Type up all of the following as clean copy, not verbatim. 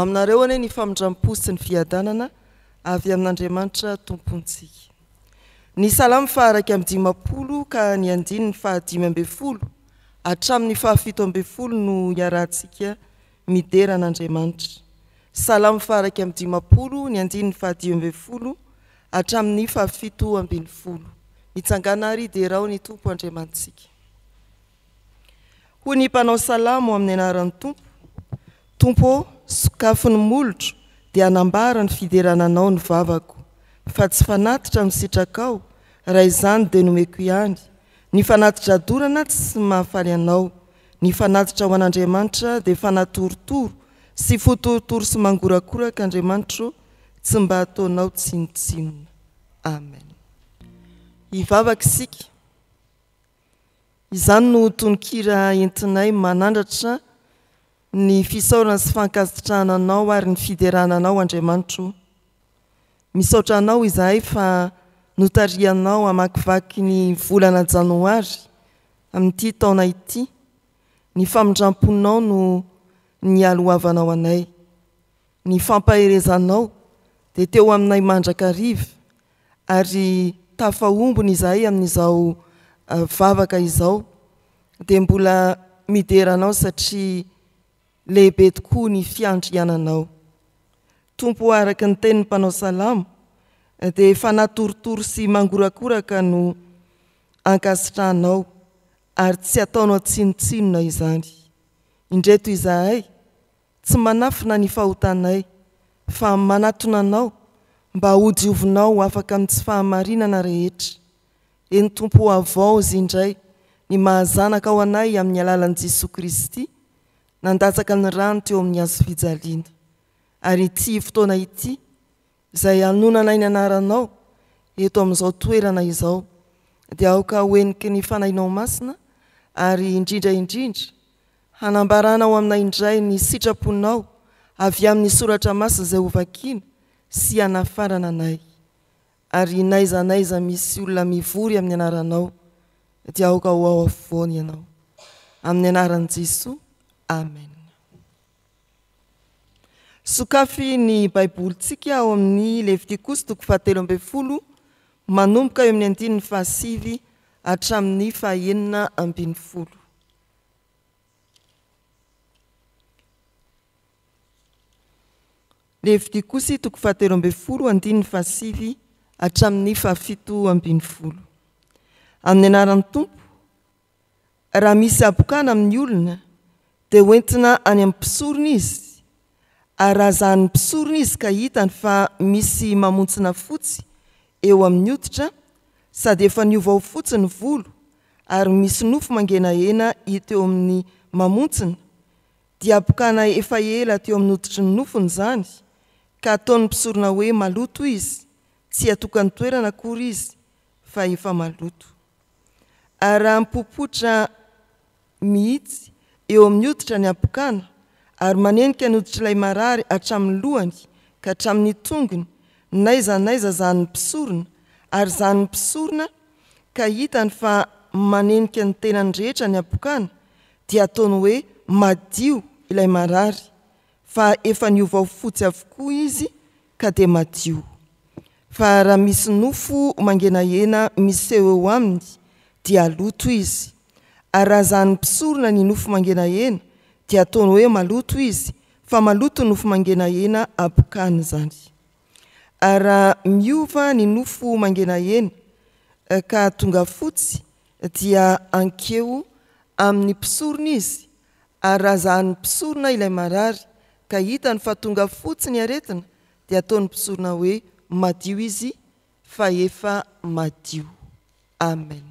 aminareo ane ny famindram-po sy ny fiadanana avy amin'Andriamanitra tompontsika. Ny salamo faharaiky amby 50 ka ny andiny ny fahadimy amby folo hatramin'ny fahafito amby folo no iarahantsika midera an'Andriamanitra. Salamo faharaiky amby 50 ny andiny ny fahadimy amby folo hatramin'ny fahafito amby folo. Mitsangana ary dia rao ny Tompo Andriamantsika. Ho ny mpanao salamo amin'ny anaran'ny Tompo. Tompo, sokafony molotro dia anambara ny fiderananao ny vavako, fa tsy fanatitra misitrakao, raha izany dia nomeko ihany. Ny fanatitra adorana tsy mahafaly anao, ny fanatitra ho an'Andriamanitra dia fanatorotoro sy fotorotoro sy mangorakoraka Andriamanitra tsy mba ataonao tsinotsinona. Amen. Ivavaka isika. Izany no tononkira entinay manandratra ny fisaorana sy fankasitrahana ary ny fiderananao Andriamanitra. Misaotra anao izahay fa notarianao hamakivaky ny volana janoary amin'ity taona ity. Ny famindramponao no nialohavanao anay. Ny fampaherezanao dia teo aminay mandrakariva ary tafaombony izahay amin'izao vavaka izao dia mbola mideranao satria lehibe tokoa ny fiandriananao. Tompo araka ny tenin'ny mpanao salamo dia fanatorotoro sy mangorakoraka no ankasitrahanao ary tsy ataonao tsinotsinona izany. Indreto izahay tsy manafina ny fahotanay fa manatona anao mba hodiovinao afaka amin'ny tsy fahamarinana rehetra. Eny Tompo avao izy indray ny mahazanaka ao anay amin'ny alalan'i Jesosy Kristy nandatsaka ny rano teo amin'ny hazo fijaliana. Ary ity fotoana ity izay anonanay ny anaranao eto amin'izao toerana izao dia aoka hoeniky ny fanahinao masina ary indrindra hanambaranao aminay indray ny sitraponao avy amin'ny soratra masina izay hovakiana sy hanafarana anay. Ary naiza misy olona mivory amin'ny anaranao dia aoka ho ao afovoany ianao. Amin'ny anaran'i Jesosy. Amen. Sokafy ny baibolitsika ao amin'ny Levitikosy 7:12 manomboka eo amin'ny andiny 7 hatramin'ny 9. Levitikosy 7:12 andiny 7 hatramin'ny 7. Amin'ny anaran'ny Tompo, raha misy abokana amin'ny olona dia hoentina any amin'ny mpisorona izy. Ary raha zany mpisorona izy ka hitany fa misy mamontsina fotsy eo amin'ny hoditra sady efa niova ho fotsy ny volo ary misy nofo mangenahena hita eo amin'ny mamontsina dia abokana efa ela teo amin'ny hoditry ny nofony zany ka ataon'ny mpisorona hoe maloto izy, tsy atokany toerana akory izy fa efa maloto. Ary raha mipopotra mihitsy eo amin'ny hoditra ny abokana ary manenika ny hoditr'ilay marary hatramin'ny lohany ka hatramin'ny tongony, naiza zany mpisorona ary zany mpisorona ka hitany fa manenika ny tenany rehetra ny abokana dia ataony hoe madio ilay marary fa efa niova ho fotsy avokoa izy ka dia madio. Fa raha misy nofo mangenahena miseho eo aminy dia loto izy. Ary raha zany mpisorona ny nofo mangenahena dia ataony hoe maloto izy fa maloto nofo mangenahena abokany zany. Ary raha miova ny nofo mangenahena ka tonga fotsy dia ankeo amin'ny mpisorona izy. Ary raha zany mpisorona ilay marary ka hitany fa tonga fotsy ny aretina dia ataony mpisorona hoe madio izy fa efa madio. Amen.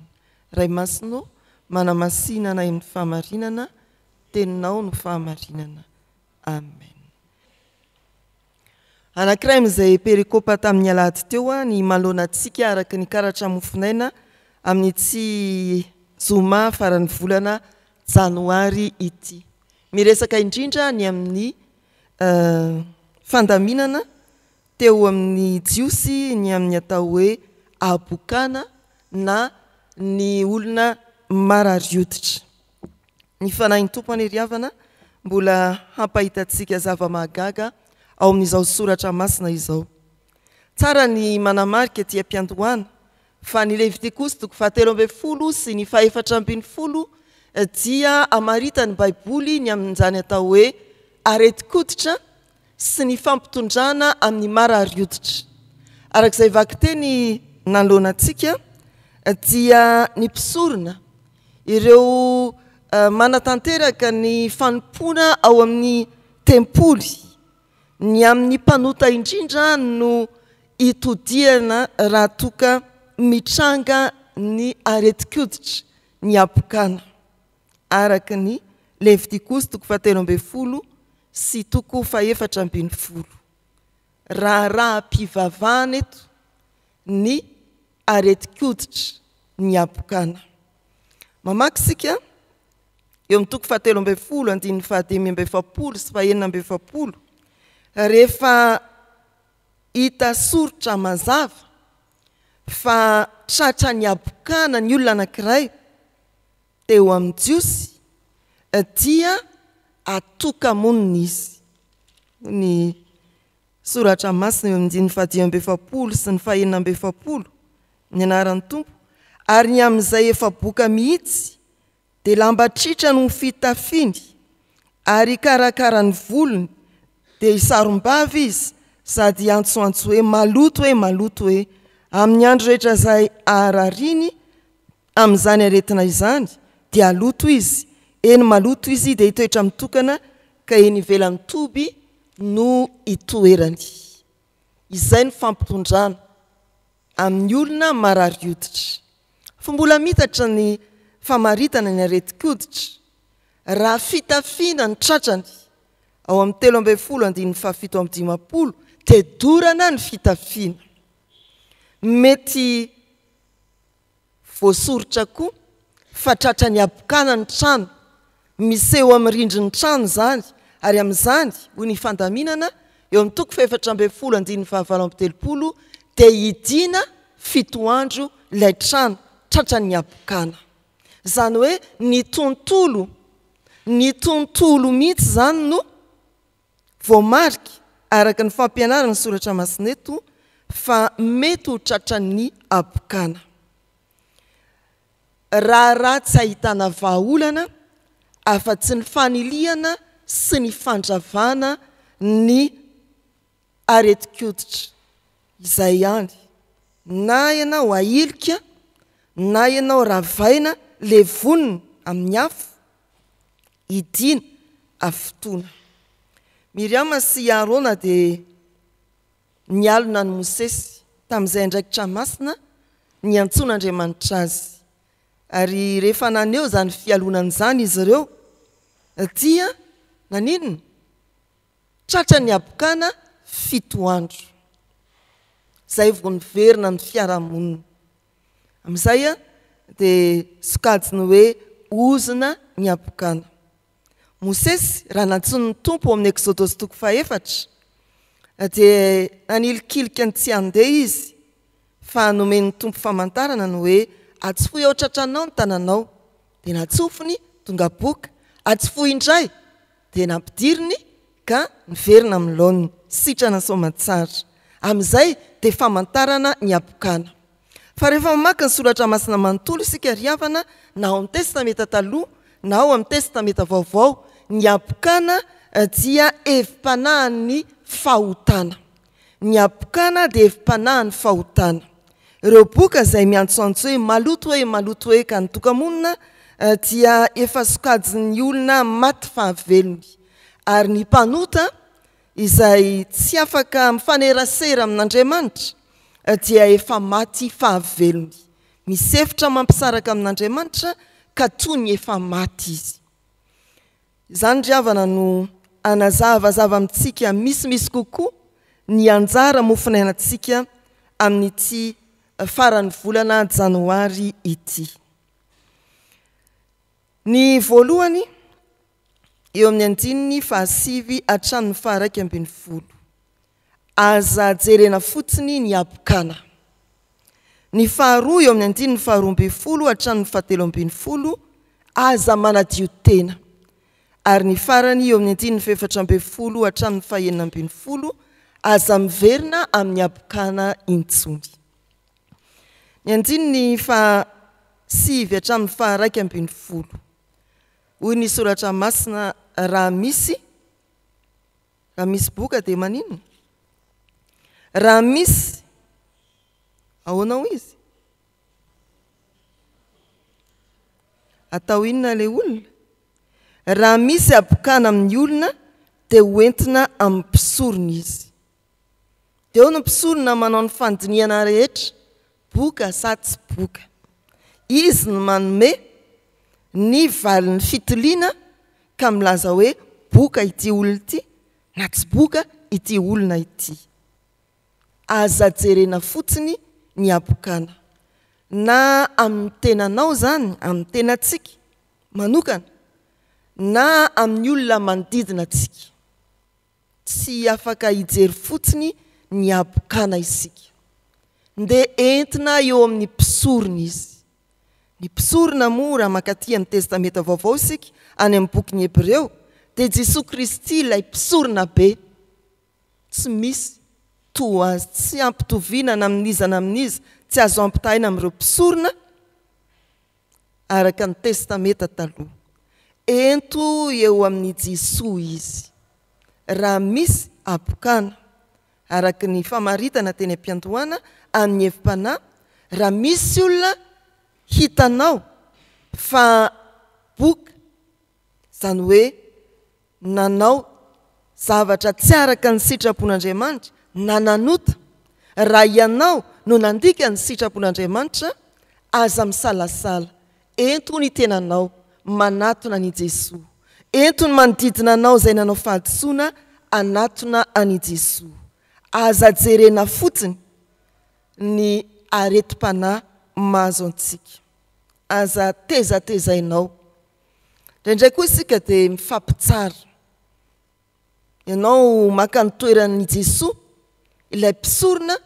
Ray masinao manamasinana amin'ny fahamarinana, teninao no fahamarinana. Amen. Anankiray amin'izay perikopa tamin'ny alahady teo ny malonatsika araka ny karatra mofinaina amin'ny tsy zoma farany volana janoary ity. Miresaka indrindra ny amin'ny fandaminana teo amin'ny jiosy ny amin'ny atao hoe abokana na ny olona marary hoditra. Ny fanahin'ny Tompo any ry havana mbola hampahitantsika zava-mahagaga ao amin'izao soratra masina izao. Tsara ny manamarika tia mpiandohana fa ny Levitikosy 7:10 sy ny 4:10 dia amarita ny Baiboly ny amin'izany atao hoe areti-koditra sy ny fampitondrana amin'ny marary-hoditra. Arak'izay vaky teny nanoloanantsika dia ny mpisorona ireo manatanteraka ny fanompona ao amin'ny tempoly ny amin'ny mpanota indrindra no itodiana raha toka mitranga ny areti-koditra ny apokana araka ny Levitikosy 7:10 sy 4:10 raha mpivavahana eto ny areti-koditra ny apokana. Mamaky sika eo amin'ny 7:10, 10:10 sy 9:10 rehefa hita soritra mazava fa tratra ny apokana ny olona anankiray teo amin'ny jiosy dia atoka-monina izy. Ny soratra masina eo amin'ny 10:10 sy ny 9:10 ny anaran'ny Tompo. Ary ny amin'izay efa boka mihitsy dia lamba tritra no fitafiny ary karakara ny volony dia isarom-bavy izy sady antsoantso hoe maloto hoe amin'ny andro rehetra izay arariny amin'izany aretina izany dia aloto izy, eny maloto izy dia hitoetra mitokana ka eny ivelan'ny toby no itoerany. Izay ny fampitondrana amin'ny olona marary-hoditra. Fa mbola mitatra ny famaritana ny areti-koditra raha fitafiana ny tratrany ao amin'ny 13:7-10 dia dorana ny fitafiana. Mety voasoritra koa fa tratra ny apokana ny trano miseho amin'ny rindrin'ny trano zany ary amin'izany hoy ny fandaminana eo amin'ny 7:10-9:30 dia hidina 7 andro ilay trano tratra ny apokana. Zany hoe ny tontolo mihitsy zany no voamariky araka ny fampianarana ny soratra masina eto fa mety ho tratra ny apokana. Raha tsy ahitana vahaolana afa-tsy ny faniliana sy ny fandravana ny areti-koditra izay ihany. Na ianao ahilika na ianao ravaina le vonina amin'ny afo idina afotoana. Miriama sy Arona dia nialona ny Mosesy tamin'izay andraikitra masina ny antson'Andriamanitra azy. Ary rehefa naneo zany fialonan'izany izy ireo dia naninona? Tratra ny apokana 7 andro. Zay vao niverina ny fiarahamonina. Amin'izay dia sokajiny hoe ozina ny apokana. Mosesy raha nantson'ny Tompo amin'ny Exodosy 4 dia nanilikilika ny tsy handeha izy fa nomen'ny Tompo famantarana ny hoe atsofoy ao tratranao ny tananao dia natsofony tonga boka, atsofoy indray dia nampidiriny ka niverina amin'ny laoniny sitrana soamatsara. Amin'izay dia famantarana ny apokana. Fa rehefa mamaky ny soratra masina manontolo isika riavana na ao amin'ny testameta taloha na ao amin'ny testameta vaovao, ny apokana dia evim-panahin'ny fahotana. Ny apokana dia evim-panahin'ny fahotana. Ireo boka izay miantsoantso hoe maloto hoe ka ny toka-monina dia efa sokajin'ny olona maty fahavelony. Ary ny mpanota izay tsy afaka mifanerasera amin'Andriamanitra dia efa maty fahavelony. Misefitra mampisaraka amin'Andriamanitra ka toy ny efa maty izy. Izany riavana no anazavazava amintsika misimisy kokoa ny anjara mofinainantsika amin'ity farany volana janoary ity. Ny voalohany eo amin'ny 9:7-9:10 aza jerena fotsiny ny apokana. Ny faharoa eo amin'ny 9:12-17 aza manadio tena. ary ny farany eo amin'ny 740 hatramin'ny 940 aza miverina amin'ny apokana intsony. Ny andininy 7 hatramin'ny 940 hoy ny soratra masina raha misy boka dia maninona? Raha misy ahoana izy? Atao inona ilay olona? Raha misy apokana amin'ny olona dia hoentina amin'ny mpisorona izy. Dia eo no mpisorona manao ny fandiniana rehetra, boka sa tsy boka. Izy no manome ny valin'ny fitiliana ka milaza hoe boka ity olona ity na tsy boka ity olona ity. Aza jerena fotsiny ny apokana. Na amin'ny tenanao zany, amin'ny tenantsika manokana, na amin'ny olona manodidina antsika. Tsy afaka hijery fotsiny ny apokana isika. Dia entina eo amin'ny mpisorona izy. Ny mpisorona moa raha makaty amin'ny testameta vaovao isika any amin'ny bokin'ny Hebreo dia Jesosy Kristy ilay mpisorona be. Tsy misy toa azy, tsy ampitoviana amin'iza na amin'iza, tsy azo ampitahina amin'ireo mpisorona araka ny testameta taloha. Ento eo amin'ny Jesosy izy. Raha misy apokana araka ny famaritana teny am-piantohana amin'ny hevim-panahy, raha misy olona hitanao fa boka, zany hoe nanao zavatra tsy araka ny sitrapon'Andriamanitra na nanota, raha ianao no nandika ny sitrapon'Andriamanitra, aza misalasala. Ento ny tenanao manatona ny Jesosy. Ento ny manodidina anao izay nanao fahadisoana anatona any Jesosy. Aza jerena fotsiny ny aretim-panahy mahazo antsika. Aza tezatezainao. Indraindray koa isika dia mifampitsara. Ianao maka ny toeran'ny Jesosy, ilay mpisorona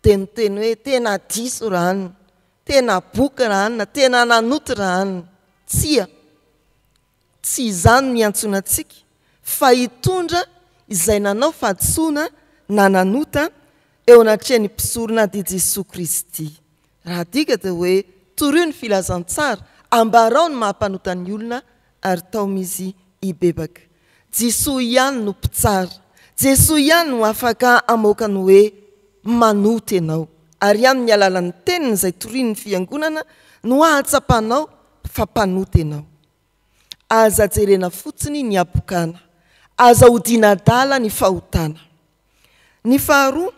dia miteny hoe tena diso raha anina, tena boka raha anina, tena nanota raha anina. Tsia, tsy izany ny antsoina antsika, fa hitondra izay nanao fahadisoana na nanota eo anatrehan'ny mpisorona dia Jesosy Kristy. Raha dika dia hoe toroy ny filazantsara, ambarao ny mahampanota ny olona ary tao mizy hibebaka. Jesosy ihany no mpitsara. Jesosy ihany no afaka amoaka ny hoe manota ianao. Ary amin'ny alalan'ny teniny izay torian'ny fiangonana no ahatsapanao fa mpanota ianao. Aza jerena fotsiny ny apokana. Aza hodina-dala ny fahotana. Ny faharoa,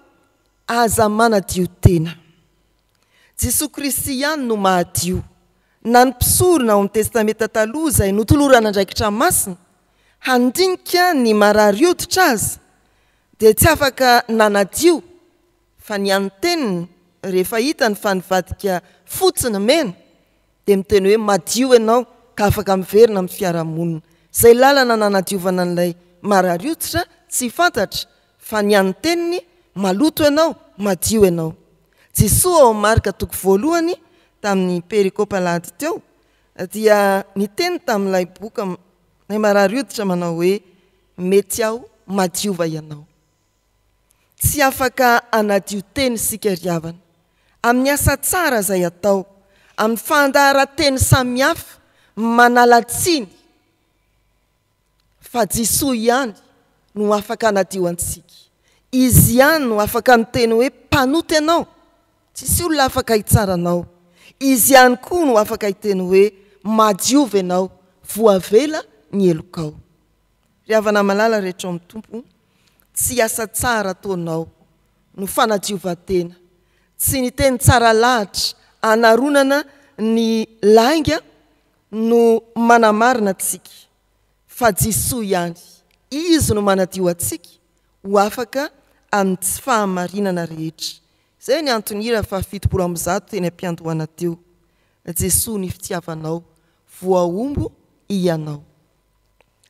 aza manadio tena. Jesosy Kristy ihany no mahadio. Na ny mpisorona ao amin'ny testameta taloha izay notolorana andraikitra masina, handinika ny marary hoditra azy, dia tsy afaka nanadio, fa ny anteniny rehefa hita ny fanivadika fotsiny mena, dia miteny hoe madio ianao ka afaka miverina amin'ny fiarahamonina. Izay lalana nanadiovana an'ilay marary hoditra tsy fantatra, fa ny anteniny maloto ianao, madio ianao. Jesosy ao Marka 2 tamin'ny perikopa lahady teo dia niteny tamin'ilay boka nay marary hoditra manao hoe mety aho madiova ianao. Tsy afaka anadio teny sika riavana amin'ny asa tsara izay atao, amin'ny fandaharan-teny samihafa manalatsiny, fa Jesosy ihany no afaka anadio antsika. Izy ihany no afaka miteny hoe mpanota ianao, tsisy olona afaka hitsaranao. Izy ihany koa no afaka hiteny hoe madiova ianao, voavela ny elokao. Riavana malala rehetra amin'ny tompo, tsy asa tsara ataonao no fanadiova-tena, tsy ny teny tsara lahatra anaronana ny lainga no manamarina antsika, fa Jesosy ihany, izy no manadio antsika ho afaka amin'ny tsy fahamarinana rehetra. Izay ny antony ira fa 700 teny am-piandohana teo. Jesosy ny fitiavanao, voaombo ianao.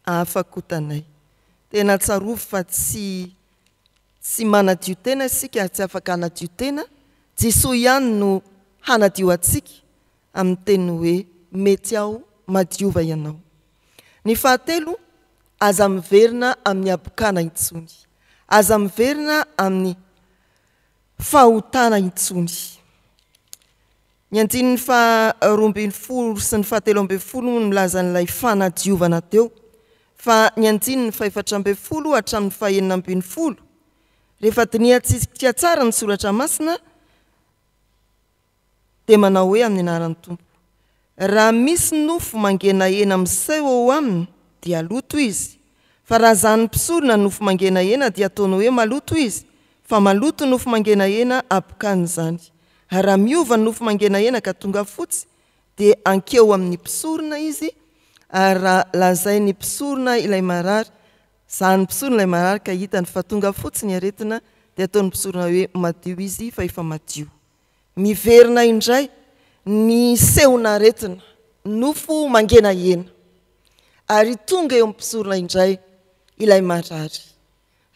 Afakotanay. Tena tsarovy fa tsy manadio tena isika, tsy afaka hanadio tena. Jesosy ihany no hanadio antsika amin'ny teny hoe mety aho madiova ianao. Ny fahatelo, aza miverina amin'ny abokana intsony, aza miverina amin'ny fahotana intsony. Ny andininy fa 12 sy ny 13 no milaza n'ilay fanadiovana teo, fa ny andininy fa 14 hatramin'ny fa 19 rehefa diniantsika tsara ny soratra masina dia manao hoe amin'ny anaran'ny Tompo: raha misy nofo mangena hena miseho ao aminy dia loto izy, fa raha zany mpisorona nofo mangena hena dia ataonao hoe maloto izy, fa maloto nofo mangena hena apokany zany. Raha miova nofo mangena hena ka tonga fotsy dia ankeo amin'ny mpisorona izy, raha lazay ny mpisorona ilay marary, zany mpisorona ilay marary ka hitany fa tonga fotsy ny aretina dia ataony mpisorona hoe madio izy fa efa madio. Miverina indray ny sehona aretina nofo mangena hena, ary tonga eo mpisorona indray ilay marary,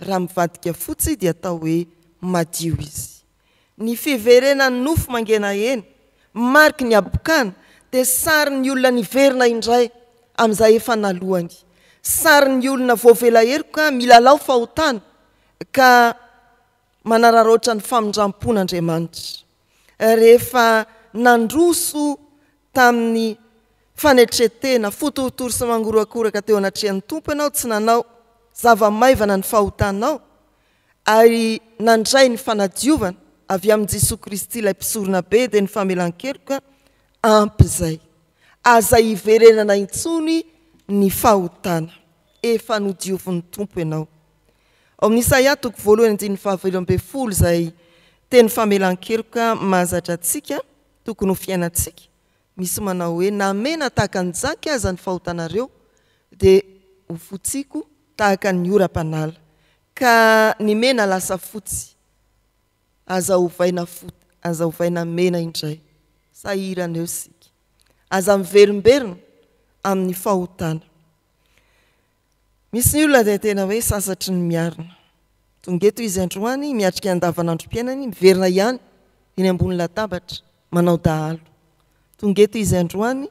raha mivadika fotsy dia atao hoe madio izy. Ny fiverena nofo mangena hena mariky ny abokana dia sary ny olona niverina indray amin'izay efa nalohany, sary ny olona voavela heroka milalao fahotana ka manararaotra ny famindrampon'Andriamanitra. Rehefa nandroso tamin'ny fanetretena fotorotoro sy mangoroakoraka teo anatrehan'ny Tompo ianao, tsy nanao zava-maivana ny fahotanao, ary nandray ny fanadiovana avy amin'i Jesosy Kristy ilay mpisorona be dia ny famelan-keloka ampy izay. Aza hiverenana intsony ny fahotana, efa nodiovin'ny Tompo ianao. Ao amin'ny Isaia 1:20 izay teny famelan-keloka mahazatra antsika tokony ho fiainantsika, misy manao hoe: namena tahaka ny jaky aza ny fahotanareo dia ho fotsiko tahaka ny oram-panala, ka ny mena lasa fotsy, aza hovaina mena indray. Sahirana eo sika, aza miverimberina amin'ny fahotana. Misy ny olona dia tena hoe sasatry ny miarina, tonga eto izy androany miatrika andavanandrom-piainany miverina ihany eny ambony latabatra manao dahalo. Tonga eto izy androany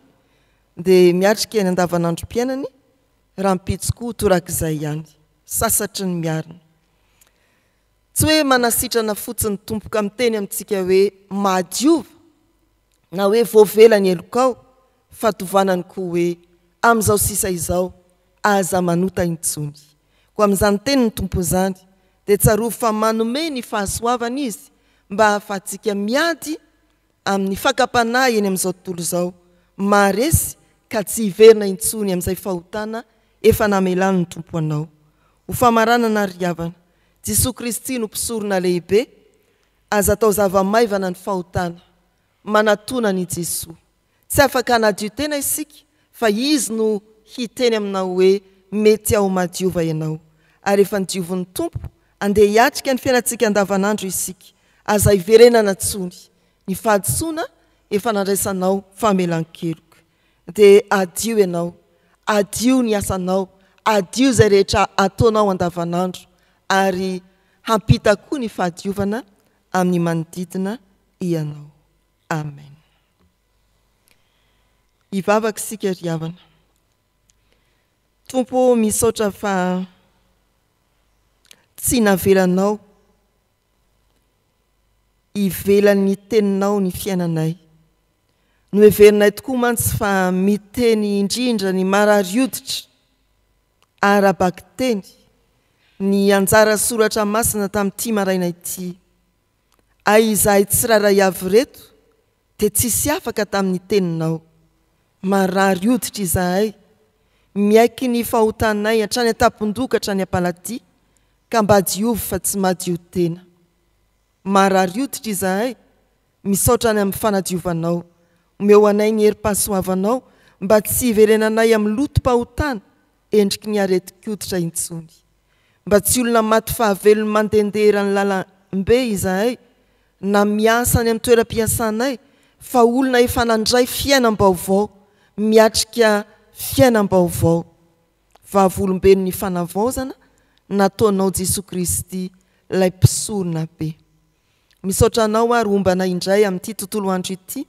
dia miatrika eny andavanandrom-piainany raha mipitsokoa torak'izay ihany, sasatry ny miarina. Tsy hoe manasitrana fotsiny Tompoka miteny amintsika hoe madiova na hoe voavela ny elokao, fa tovanany koa hoe amin'izao sisa izao aza manota intsony. Ko amin'izany teny ny Tompo izany dia tsarovy fa manome ny fahasoavana izy mba hahafahantsika miady amin'ny fakapanahy eny amin'izao tontolo izao, maharesy ka tsy hiverina intsony amin'izay fahotana efa namelany ny Tompo anao. Ho famaranana ry havana, Jesosy Kristy no mpisorona lehibe, aza atao zava-maivana ny fahotana, manatonany Jesosy. Tsy afaka hanadio tena isika, fa izy no hiteny aminao hoe mety ao madiova ianao. Ary efa nidiovin'ny Tompo, andeha hiatrika ny fiainantsika andavanandro isika, aza hiverenana intsony. Ny fahadisoana efa nandraisanao famelan-keloka, dia adio ianao, adio ny asanao, adio izay rehetra ataonao andavanandro, ary hampita koa ny fahadiovana amin'ny manodidina ianao. Amen. Hivavaka isika ry havana. Tompo, misaotra fa tsy navelanao ivelan'ny teninao ny fiainanay. No heverinay tokoa mantsy fa miteny indrindra ny marary hoditra arabaky teny ny anjara soratra masina tamin'ity maraina ity. Izahay tsy raray avy reto dia tsisy afaka tamin'ny teninao. Marary hoditra izahay, miaiky ny fahotanay hatrany an-tampon-doka hatrany am-paladia, ka mba diovy fa tsy madio tena. Marary hoditra izahay, misaotra any amin'ny fanadiovanao, omeo anay ny herim-pahasoavanao mba tsy hiverenanay amin'ny lotom-pahotana endriky ny areti-koditra intsony. Mba tsy olona maty fahavelony mandendera ny lalam-be izahay, na miasa any amin'ny toeram-piasanay, fa olona efa nandray fiainam-baovao, miatrika fiainam-baovao. Vavolombelon'ny fanavaozana nataonao Jesosy Kristy ilay mpisorona be. Misaotra anao ary ombana indray amin'ity tontolo andro ity,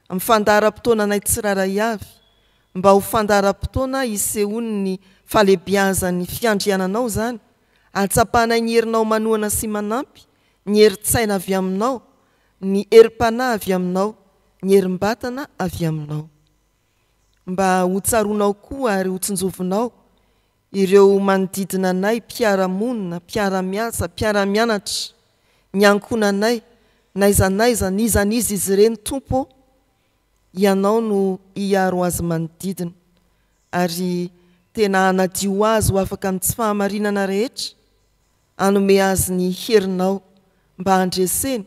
amin'ny fandaharam-potoananay tsiraray avy, mba ho fandaram-potoana isehoany ny falebiazan'ny fiandriananao zany, atsapanay ny herinao manoana sy manampy, ny herin-tsaina avy aminao, ny herim-panahy avy aminao, ny herim-batana avy aminao. Mba ho tsaronao koa ary ho tsinjovinao ireo manodidina anay, mpiara-monina, mpiara-miasa, mpiara-mianatra, ny ankonanay, naizanaiza nizanizy izy ireny tompo, ianao no iaro azy manodidina ary tena anadio azy ho afaka amin'ny tsy fahamarinana rehetra, anome azy ny herinao mba handreseny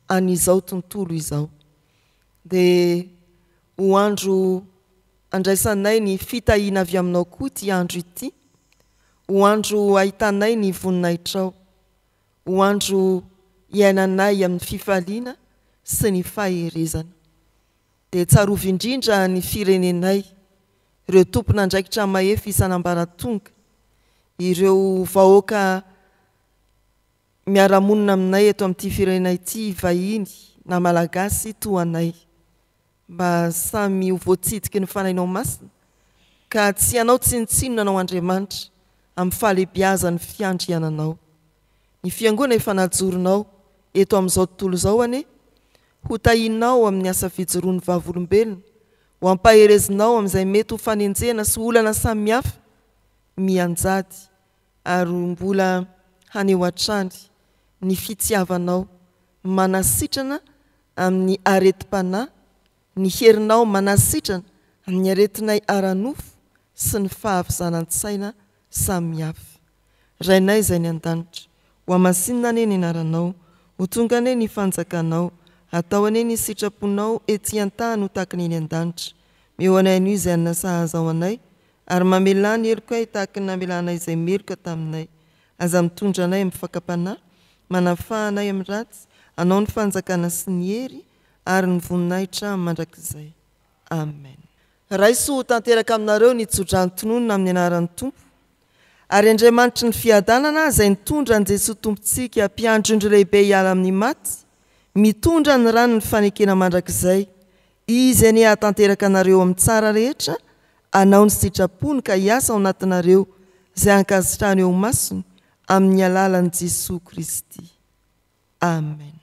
an'izao tontolo izao. Dia ho andro andraisanay ny fitahiana avy aminao koa ty andro ity, ho andro ahitanay ny voninaitrao, ho andro iainanay amin'ny fifaliana sy ny faherezana. Dia tsarovy indrindra ny firenenay, ireo tompon'andraikitra mahefy isan'ambaratonga, ireo vahoaka miara-monina aminay eto amin'ity firenenay ity, vahiny na malagasy toanay, mba samy ho voatsidiky ny fanainao masina, ka tsy anao tsinotsinona anao Andriamanitra amin'ny fahalebiazan'ny fiandriananao. Ny fiangonana efa najoronao eto amin'izao tontolo izao ane, ho tahinao amin'ny asa fijoroan'ny vavolombelona, ho ampaherezinao amin'izay mety ho fanenjena sy olana samihafa mianjady, ary mbola haneo hatrany ny fitiavanao, manasitrana amin'ny areti-panahy, ny herinao manasitrana amin'ny aretinay aranofo sy ny fahavizana-tsaina samihafa. Rainay izay ny an-danitra, ho amasinina ane ny anaranao, ho tonga ane ny fanjakanao, atao ane ny sitraponao ety an-tany ho tahaka ny eny an-danitra. Meo anay an'io izay anasahazao anay, ary mamelany heloka ay tahaka ny namelanay izay meloka taminay. Aza mitondra anay amin'ny fakapanahy, manafahanay amin'ny ratsy, anao ny fanjakana sy ny hery ary ny voninahitra mandrakizay. Amen. Raiso tanteraka aminareo ny tsodrano-tononona amin'ny anaran'ny Tompo, ary Andriamanitry ny fiadanana izay nitondra ny Jesosy Tompontsika mpiandry lehibe hiala amin'ny maty, mitondra ny rano ny fanekena mandrakizay, izy ane hatanteraka anareo amin'ny tsara rehetra, anao ny sitrapony ka hiasa ao anatinareo izay ankasitrahany eo masony amin'ny alalan'i Jesosy Kristy. Amen.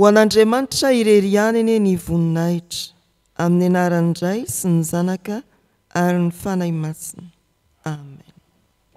Ho an'Andriamanitra irery ihany ane ny voninahitra, amin'ny anaran'ny Ray sy ny Zanaka ary ny fanahy masina. Amen.